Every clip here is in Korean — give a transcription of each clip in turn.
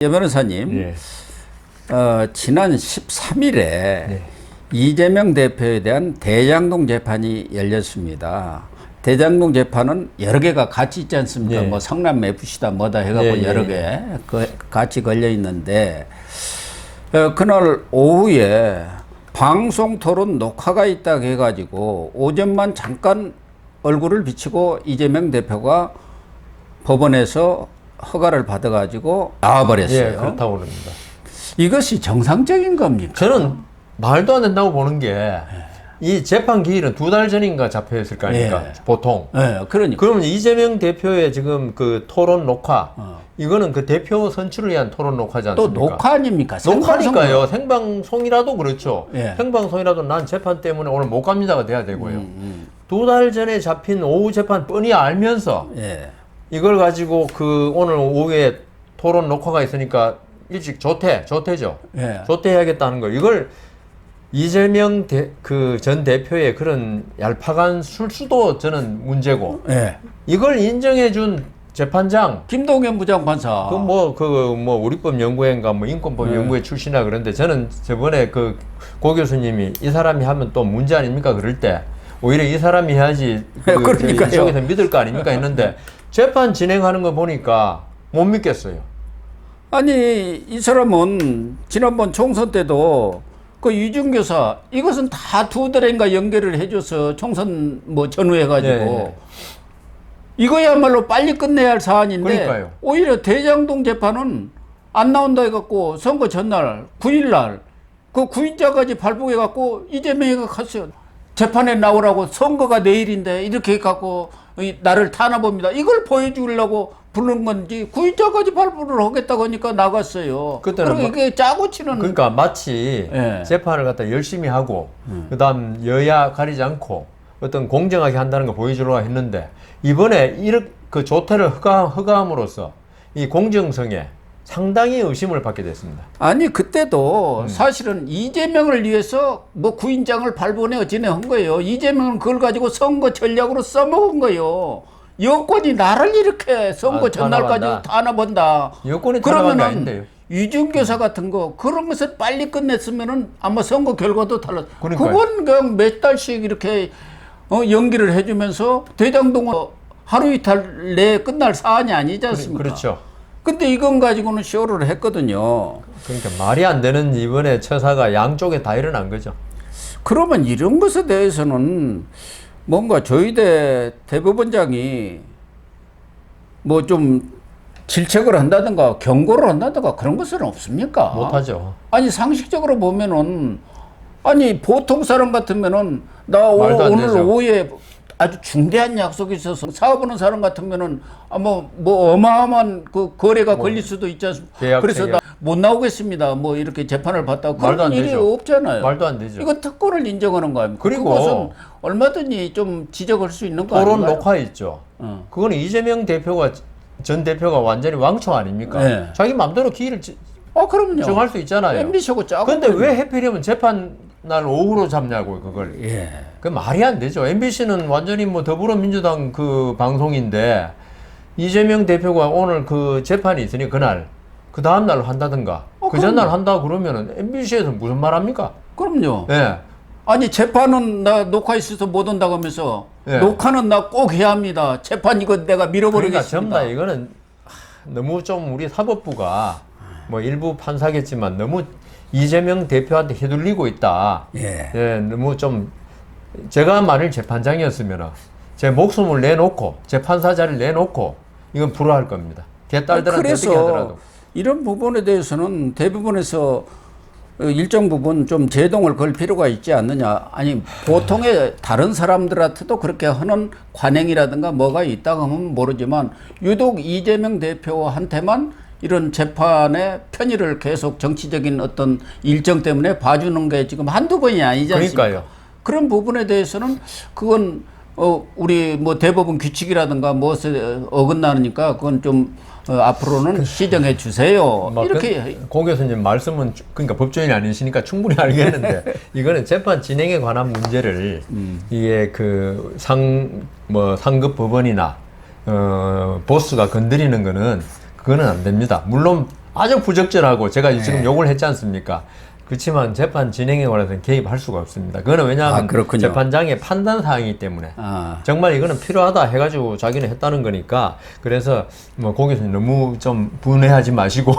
예, 변호사님, 예. 지난 13일에 예. 이재명 대표에 대한 대장동 재판이 열렸습니다. 대장동 재판은 여러 개가 같이 있지 않습니까? 예. 뭐 성남 FC다 뭐다 해갖고 예, 여러 예. 개 같이 걸려 있는데, 그날 오후에 방송 토론 녹화가 있다고 해가지고 오전만 잠깐 얼굴을 비치고 이재명 대표가 법원에서 허가를 받아가지고 나와버렸어요. 예, 그렇다고 그럽니다. 이것이 정상적인 겁니까? 저는 말도 안 된다고 보는 게 이 재판 기일은 2달 전인가 잡혀 있을 거 아닙니까? 예. 보통. 네, 그러니까. 그러면 이재명 대표의 지금 그 토론 녹화, 이거는 그 대표 선출을 위한 토론 녹화지 또 않습니까? 녹화 아닙니까? 녹화니까요. 생방송이라도 그렇죠. 예. 생방송이라도 난 재판 때문에 오늘 못 갑니다가 돼야 되고요. 2달 전에 잡힌 오후 재판 뻔히 알면서 예. 이걸 가지고 그 오늘 오후에 토론 녹화가 있으니까 일찍 조퇴죠. 예. 조퇴해야겠다는 거. 이걸 이재명 그 전 대표의 그런 얄팍한 술수도 저는 문제고, 예. 이걸 인정해준 재판장, 김동연 부장판사. 우리법 연구회인가 인권법 연구회 출신이라 그런데 저는 저번에 그 고 교수님이 이 사람이 하면 또 문제 아닙니까? 그럴 때 오히려 이 사람이 해야지 그러니까요. 이쪽에서 믿을 거 아닙니까? 했는데 재판 진행하는 거 보니까 못 믿겠어요. 아니, 이 사람은 지난번 총선 때도 그 유준교사 이것은 다 2달인가 연결을 해줘서 총선 뭐 전후해가지고 예. 이거야말로 빨리 끝내야 할 사안인데 그러니까요. 오히려 대장동 재판은 안 나온다 해갖고 선거 전날 9일날 그 구인자까지 발부해갖고 이재명이가 갔어요. 재판에 나오라고 선거가 내일인데 이렇게 해갖고 나를 타나봅니다. 이걸 보여주려고 부른 건지 구인자까지 발부를 하겠다고 하니까 나갔어요. 그때는 그리고 이게 짜고 치는. 그러니까 마치 예. 재판을 갖다 열심히 하고 그다음 여야 가리지 않고 어떤 공정하게 한다는 거 보여주려고 했는데 이번에 이렇게 그 조퇴를 허가함으로써 이 공정성에 상당히 의심을 받게 됐습니다. 아니 그때도 사실은 이재명을 위해서 뭐 구인장을 발부해 어찌네 한 거예요. 이재명은 그걸 가지고 선거 전략으로 써먹은 거예요. 여권이 나를 이렇게 선거 전날까지 타나본다. 여권이 타나본 게 아닌데요. 유준교사 같은 거 그런 것을 빨리 끝냈으면은 아마 선거 결과도 달랐. 그러니까요. 그건 그냥 몇 달씩 이렇게 연기를 해주면서 대장동은 하루 이틀 내에 끝날 사안이 아니지 않습니까? 그렇죠. 근데 이건 가지고는 쇼를 했거든요. 그러니까 말이 안 되는 이번에 처사가 양쪽에 다 일어난 거죠. 그러면 이런 것에 대해서는 뭔가 조희대 대법원장이 뭐 좀 질책을 한다든가 경고를 한다든가 그런 것은 없습니까? 못하죠. 아니 상식적으로 보면은 아니 보통 사람 같으면은 나 말도 안 오늘 되죠. 오후에 아주 중대한 약속이 있어서 사업하는 사람 같으면은 뭐 어마어마한 그 거래가 걸릴 수도 있지 않습니까? 계약 그래서 체결. 나 못 나오겠습니다. 뭐 이렇게 재판을 받다가 말도 그런 안 일이 되죠. 없잖아요. 말도 안 되죠. 이거 특권을 인정하는 거 아닙니까? 그리고 그것은 얼마든지 좀 지적할 수 있는 거 토론 아닌가요? 녹화 있죠. 그거는 이재명 전 대표가 완전히 왕초 아닙니까? 네. 자기 마음대로 기일을 그럼요. 정할 수 있잖아요. MBC하고 짜고. 근데 왜 해필이면 재판 날 오후로 잡냐고 그걸. 예. 그 말이 안 되죠. MBC는 완전히 뭐 더불어민주당 그 방송인데 이재명 대표가 오늘 그 재판이 있으니 그날 그 다음 날 한다든가 그 전날 한다 그러면은 MBC에서 무슨 말 합니까? 그럼요. 예. 아니 재판은 나 녹화 있어서 못 온다고 하면서 예. 녹화는 나 꼭 해야 합니다. 재판 이거 내가 그러니까 밀어버리겠습니다. 전부 다 이거는 너무 좀 우리 사법부가 뭐 일부 판사겠지만 너무 이재명 대표한테 휘둘리고 있다. 예. 예, 너무 좀 제가 만일 재판장이었으면 제 목숨을 내놓고 제 판사 자리를 내놓고 이건 불허할 겁니다. 제 딸들한테 어떻게 그래서 하더라도. 이런 부분에 대해서는 대부분에서 일정 부분 좀 제동을 걸 필요가 있지 않느냐. 아니 보통의 다른 사람들한테도 그렇게 하는 관행이라든가 뭐가 있다고 하면 모르지만 유독 이재명 대표한테만 이런 재판의 편의를 계속 정치적인 어떤 일정 때문에 봐주는 게 지금 한두 번이 아니지 않습니까? 그러니까요. 그런 부분에 대해서는 그건 우리 뭐 대법원 규칙이라든가 무엇에 어긋나니까 그건 좀 앞으로는 시정해 주세요. 이렇게 고 교수님 말씀은 그러니까 법조인이 아니시니까 충분히 알겠는데 이거는 재판 진행에 관한 문제를 이게 그 상급 법원이나 보스가 건드리는 거는 그거는 안 됩니다. 물론 아주 부적절하고 제가 네. 지금 욕을 했지 않습니까? 그렇지만 재판 진행에 관해서는 개입할 수가 없습니다. 그거는 왜냐하면 그렇군요. 재판장의 판단 사항이기 때문에 정말 이거는 필요하다 해가지고 자기는 했다는 거니까 그래서 뭐 고교수님 너무 좀 분해하지 마시고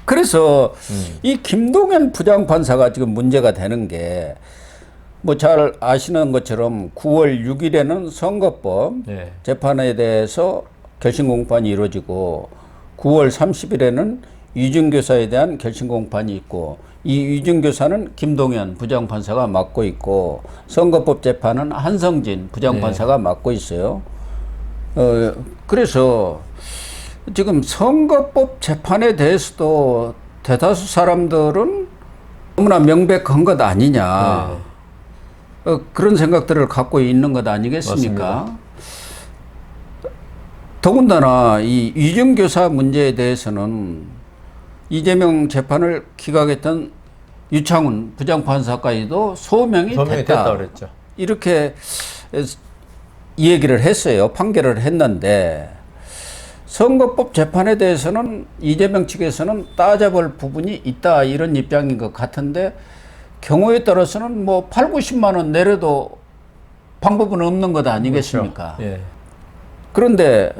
그래서 이 김동연 부장판사가 지금 문제가 되는 게 뭐 잘 아시는 것처럼 9월 6일에는 선거법 네. 재판에 대해서 결심 공판이 이루어지고 9월 30일에는 위중교사에 대한 결심 공판이 있고 이 위중교사는 김동연 부장판사가 맡고 있고 선거법 재판은 한성진 부장판사가 맡고 있어요. 그래서 지금 선거법 재판에 대해서도 대다수 사람들은 너무나 명백한 것 아니냐. 그런 생각들을 갖고 있는 것 아니겠습니까? 맞습니다. 더군다나 이 위중교사 문제에 대해서는 이재명 재판을 기각했던 유창훈 부장판사까지도 소명이 됐다 그랬죠. 이렇게 이 얘기를 했어요. 판결을 했는데 선거법 재판에 대해서는 이재명 측에서는 따져볼 부분이 있다 이런 입장인 것 같은데 경우에 따라서는 뭐 8, 90만 원 내려도 방법은 없는 것 아니겠습니까? 그렇죠. 예. 그런데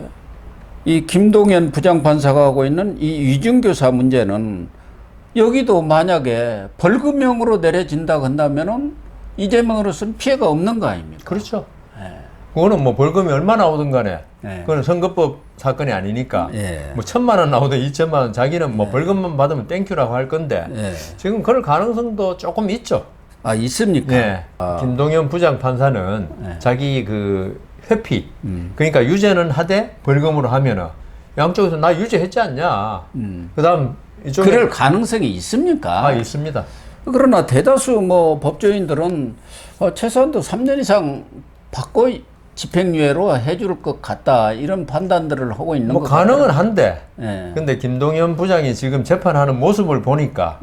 이 김동연 부장판사가 하고 있는 이 위중교사 문제는 여기도 만약에 벌금형으로 내려진다 한다면은 이재명으로서는 피해가 없는 거 아닙니까? 그렇죠. 그거는 뭐 벌금이 얼마 나오든 간에 그거는 선거법 사건이 아니니까 뭐 1,000만 원 나오든 2,000만 원 자기는 뭐 벌금만 받으면 땡큐라고 할 건데 지금 그럴 가능성도 조금 있죠. 있습니까? 네. 김동연 부장판사는 자기 그 회피 그러니까 유죄는 하되 벌금으로 하면은 양쪽에서 나 유죄했지 않냐. 그다음 이쪽에 그럴 가능성이 있습니까? 있습니다. 그러나 대다수 뭐 법조인들은 최소한도 3년 이상 받고 집행유예로 해줄 것 같다 이런 판단들을 하고 있는 뭐 것 가능은 같아요. 한데 예. 근데 김동연 부장이 지금 재판하는 모습을 보니까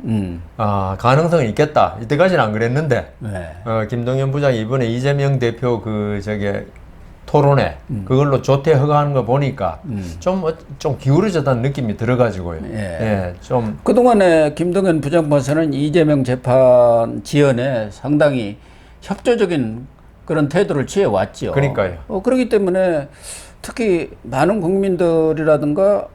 가능성이 있겠다. 이때까지는 안 그랬는데 김동연 부장이 이번에 이재명 대표 토론회 그걸로 조퇴 허가하는 거 보니까 좀 기울어졌다는 느낌이 들어가지고요. 좀 그동안에 김동연 부장판사는 이재명 재판 지연에 상당히 협조적인 그런 태도를 취해왔죠. 그러니까요. 그렇기 때문에 특히 많은 국민들이라든가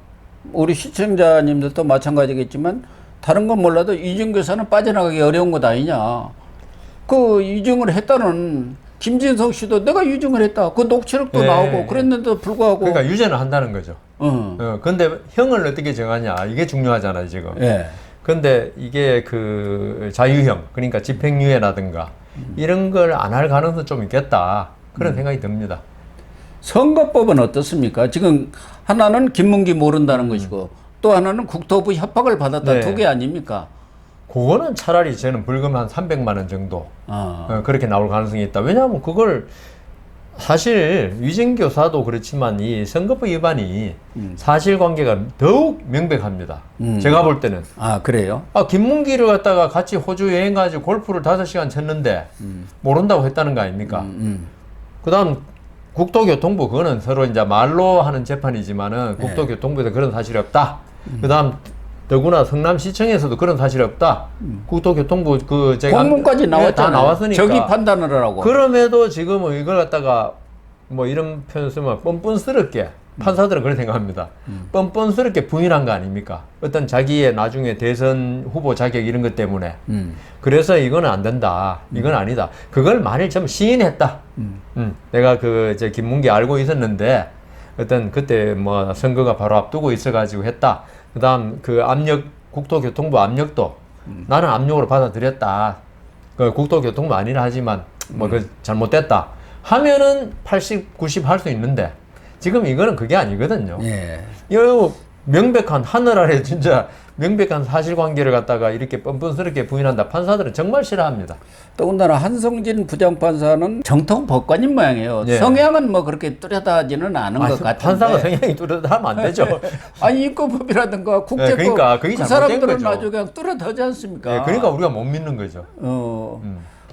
우리 시청자님들도 마찬가지겠지만 다른 건 몰라도 이중교사는 빠져나가기 어려운 것 아니냐. 그 이중을 했다는 김진석 씨도 내가 유증을 했다. 그 녹취록도 나오고 그랬는데도 불구하고. 그러니까 유죄는 한다는 거죠. 근데 형을 어떻게 정하냐. 이게 중요하잖아요, 지금. 근데 이게 그 자유형, 그러니까 집행유예라든가 이런 걸 안 할 가능성 좀 있겠다. 그런 생각이 듭니다. 선거법은 어떻습니까? 지금 하나는 김문기 모른다는 것이고 또 하나는 국토부 협박을 받았다. 두 개 아닙니까? 그거는 차라리 저는 벌금 한 300만 원 정도 그렇게 나올 가능성이 있다. 왜냐하면 그걸 사실 위증교사도 그렇지만 이 선거법 위반이 사실관계가 더욱 명백합니다. 제가 볼 때는. 그래요? 김문기를 갖다가 같이 호주 여행 가지고 골프를 5시간 쳤는데 모른다고 했다는 거 아닙니까? 그 다음 국토교통부 그거는 서로 이제 말로 하는 재판이지만은 국토교통부에서 그런 사실이 없다. 그 다음 더구나 성남시청에서도 그런 사실이 없다. 국토교통부 공문까지 나왔잖아요. 다 나왔으니까. 저기 판단을 하라고. 그럼에도 지금 이걸 갖다가 뭐 이런 표현 쓰면 뻔뻔스럽게 판사들은 그렇게 생각합니다. 뻔뻔스럽게 부인한 거 아닙니까? 어떤 자기의 나중에 대선 후보 자격 이런 것 때문에. 그래서 이거는 안 된다. 이건 아니다. 그걸 만일 좀 시인했다. 내가 김문기 알고 있었는데 어떤 그때 뭐 선거가 바로 앞두고 있어가지고 했다. 그 다음 국토교통부 압력도 나는 압력으로 받아들였다. 국토교통부 아니라 하지만 잘못됐다. 하면은 80, 90 할 수 있는데 지금 이거는 그게 아니거든요. 이거 명백한 하늘 아래 진짜 명백한 사실관계를 갖다가 이렇게 뻔뻔스럽게 부인한다. 판사들은 정말 싫어합니다. 더군다나 한성진 부장판사는 정통 법관인 모양이에요. 성향은 뭐 그렇게 뚜렷하지는 않은 것 같은데. 판사가 성향이 뚜렷하면 안 되죠. 인권법이라든가 국제법 그러니까 그게 그 잘못된 사람들은 거죠. 아주 그냥 뚜렷하지 않습니까? 그러니까 우리가 못 믿는 거죠.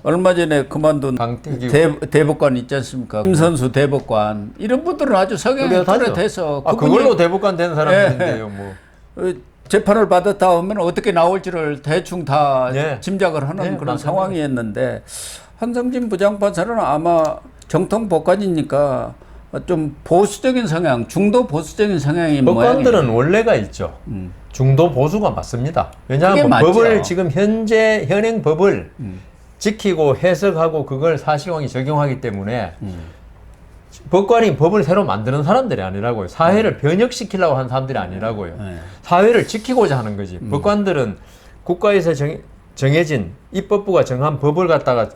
얼마 전에 그만둔 대법관 있지 않습니까? 김선수 대법관 이런 분들은 아주 성향이 뚜렷해서 그걸로 대법관 된 사람들인데요, 뭐. 재판을 받았다 오면 어떻게 나올지를 대충 다 네. 짐작을 하는 네, 그런 맞습니다. 상황이었는데 한성진 부장판사는 아마 정통 법관이니까 좀 보수적인 성향, 중도 보수적인 성향이 법관들은 원래가 있죠. 중도 보수가 맞습니다. 그게 왜냐하면 맞죠. 법을 지금 현행 법을 지키고 해석하고 그걸 사실관계 적용하기 때문에 법관이 법을 새로 만드는 사람들이 아니라고요. 사회를 변혁시키려고 하는 사람들이 아니라고요. 네. 사회를 지키고자 하는 거지. 법관들은 국가에서 정해진 입법부가 정한 법을 갖다가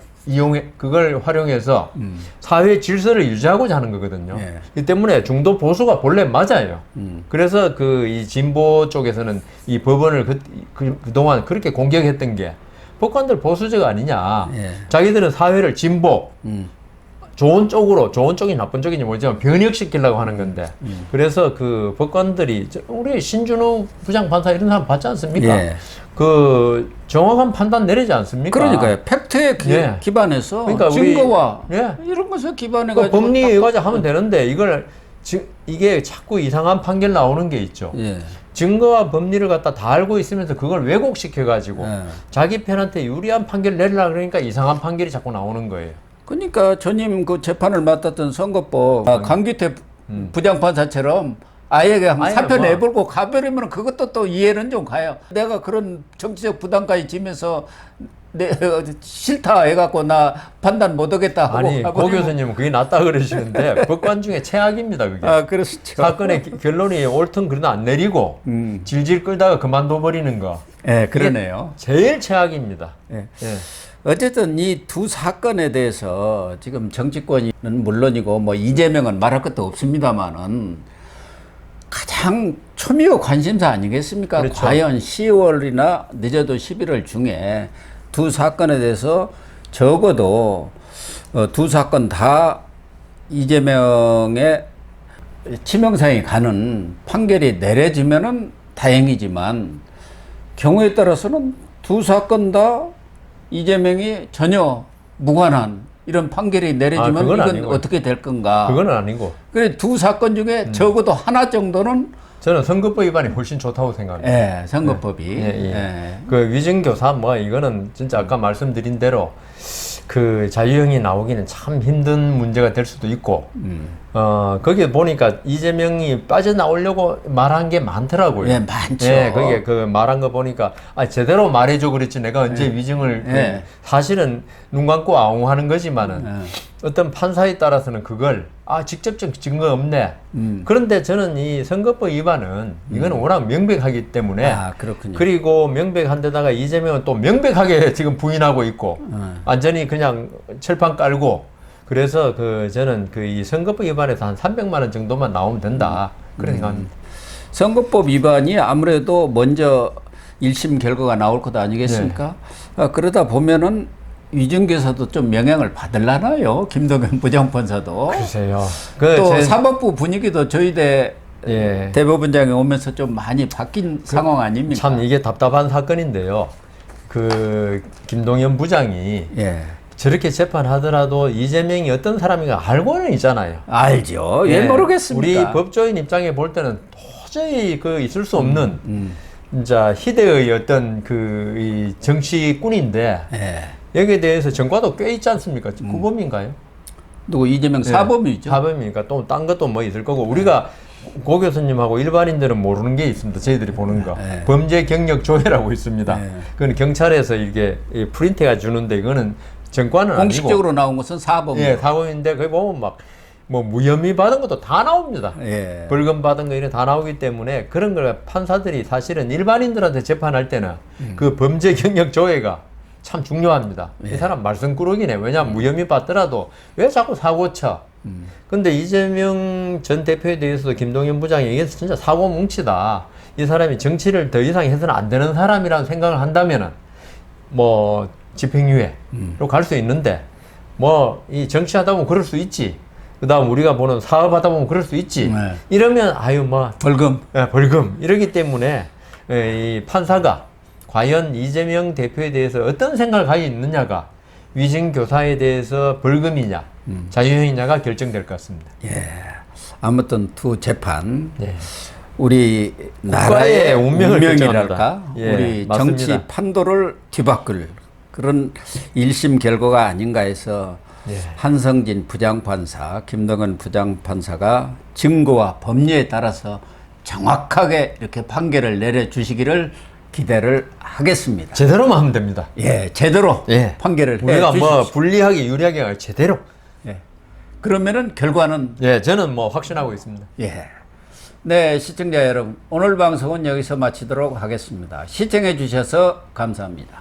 그걸 활용해서 사회 질서를 유지하고자 하는 거거든요. 예. 이 때문에 중도 보수가 본래 맞아요. 그래서 이 진보 쪽에서는 이 법원을 그동안 그렇게 공격했던 게 법관들 보수적 아니냐. 예. 자기들은 사회를 진보, 좋은 쪽이 나쁜 쪽인지 모르지만 변혁시키려고 하는 건데. 그래서 그 법관들이, 우리 신준우 부장판사 이런 사람 봤지 않습니까? 예. 그 정확한 판단 내리지 않습니까? 그러니까요. 팩트에 예. 기반해서 그러니까 우리- 증거와 예. 이런 것에 그 기반해가지고 법리에 가지고 하면 되는데 이게 자꾸 이상한 판결 나오는 게 있죠. 예. 증거와 법리를 갖다 다 알고 있으면서 그걸 왜곡시켜가지고 예. 자기 편한테 유리한 판결 내리려고 그러니까 이상한 판결이 자꾸 나오는 거예요. 그러니까 전임 그 재판을 맡았던 선거법 강기태 부장판사처럼 아예 그냥 아예 사표 뭐. 내버리고 가버리면 그것도 또 이해는 좀 가요. 내가 그런 정치적 부담까지 지면서 내 싫다 해갖고 나 판단 못하겠다 하고 아니 고 가버리면- 교수님은 그게 낫다 그러시는데 법관 중에 최악입니다 그게. 아 그렇죠. 사건의 결론이 옳든 그러든 안 내리고 질질 끌다가 그만둬 버리는 거. 예, 그러네요. 제일 최악입니다. 예. 예. 어쨌든 이 두 사건에 대해서 지금 정치권은 물론이고 뭐 이재명은 말할 것도 없습니다만은 가장 초미의 관심사 아니겠습니까? 그렇죠. 과연 10월이나 늦어도 11월 중에 두 사건에 대해서 적어도 두 사건 다 이재명의 치명상이 가는 판결이 내려지면은 다행이지만 경우에 따라서는 두 사건 다 이재명이 전혀 무관한 이런 판결이 내려지면 그건 이건 아니고요. 어떻게 될 건가? 그건 아니고 그래 두 사건 중에 적어도 하나 정도는 저는 선거법 위반이 훨씬 좋다고 생각합니다. 예, 선거법이 예, 예. 예. 그 위증교사 뭐 이거는 진짜 아까 말씀드린 대로 그 자유형이 나오기는 참 힘든 문제가 될 수도 있고 거기에 보니까 이재명이 빠져나오려고 말한 게 많더라고요. 예, 많죠. 예, 거기에 그 말한 거 보니까 제대로 말해줘 그랬지 내가 언제 위증을 예. 사실은 눈 감고 아웅하는 거지만은 예. 어떤 판사에 따라서는 그걸 직접적 증거 없네. 그런데 저는 이 선거법 위반은 이거는 워낙 명백하기 때문에 아, 그렇군요. 그리고 명백한 데다가 이재명은 또 명백하게 지금 부인하고 있고 완전히 그냥 철판 깔고 그래서 저는 이 선거법 위반에서 한 300만 원 정도만 나오면 된다. 그런 생각합니다. 선거법 위반이 아무래도 먼저 1심 결과가 나올 것 아니겠습니까? 그러다 보면은 위증교사도 좀 영향을 받을라나요? 김동연 부장판사도. 글쎄요. 또 사법부 분위기도 저희 예. 대법원장에 오면서 좀 많이 바뀐 상황 아닙니까? 참 이게 답답한 사건인데요. 김동연 부장이 예. 저렇게 재판하더라도 이재명이 어떤 사람인가 알고는 있잖아요. 알죠. 예, 모르겠습니까? 우리 법조인 입장에 볼 때는 도저히 있을 수 없는 진짜 희대의 어떤 이 정치꾼인데 예. 여기에 대해서 전과도 꽤 있지 않습니까? 구범인가요? 누구 이재명 사범이죠. 사범이니까 또 딴 것도 뭐 있을 거고 우리가 고 교수님하고 일반인들은 모르는 게 있습니다. 저희들이 보는 거. 네. 범죄 경력 조회라고 있습니다. 네. 그건 경찰에서 이게 프린트가 주는데 이거는 전과는 공식적으로 아니고 나온 것은 사범. 예, 사범인데 거기 보면 막 뭐 무혐의 받은 것도 다 나옵니다. 예. 벌금 받은 거 이런 다 나오기 때문에 그런 걸 판사들이 사실은 일반인들한테 재판할 때는 그 범죄 경력 조회가 참 중요합니다. 이 사람 말썽꾸러기네. 왜냐하면 무혐의 받더라도 왜 자꾸 사고 쳐? 근데 이재명 전 대표에 대해서도 김동연 부장이 이게 진짜 사고 뭉치다. 이 사람이 정치를 더 이상 해서는 안 되는 사람이라는 생각을 한다면은 뭐 집행유예로 갈 수 있는데 뭐 이 정치하다 보면 그럴 수 있지. 그다음 우리가 보는 사업하다 보면 그럴 수 있지. 네. 이러면 뭐 벌금. 벌금 이러기 때문에 이 판사가 과연 이재명 대표에 대해서 어떤 생각을 가지고 있느냐가 위증교사에 대해서 벌금이냐 자유형이냐가 결정될 것 같습니다. 예. 아무튼 두 재판 네. 우리 나라의 운명을 운명이랄까, 결정합니다. 예, 우리 맞습니다. 정치 판도를 뒤바꿀 그런 1심 결과가 아닌가 해서 예. 한성진 부장판사, 김동건 부장판사가 증거와 법리에 따라서 정확하게 이렇게 판결을 내려주시기를 기대를 하겠습니다. 제대로만 하면 됩니다. 예, 제대로 예. 판결을 우리가 해 뭐 주십시오. 불리하게 유리하게 아니라 제대로. 예. 그러면은 결과는 예, 저는 뭐 확신하고 있습니다. 예. 네, 시청자 여러분, 오늘 방송은 여기서 마치도록 하겠습니다. 시청해 주셔서 감사합니다.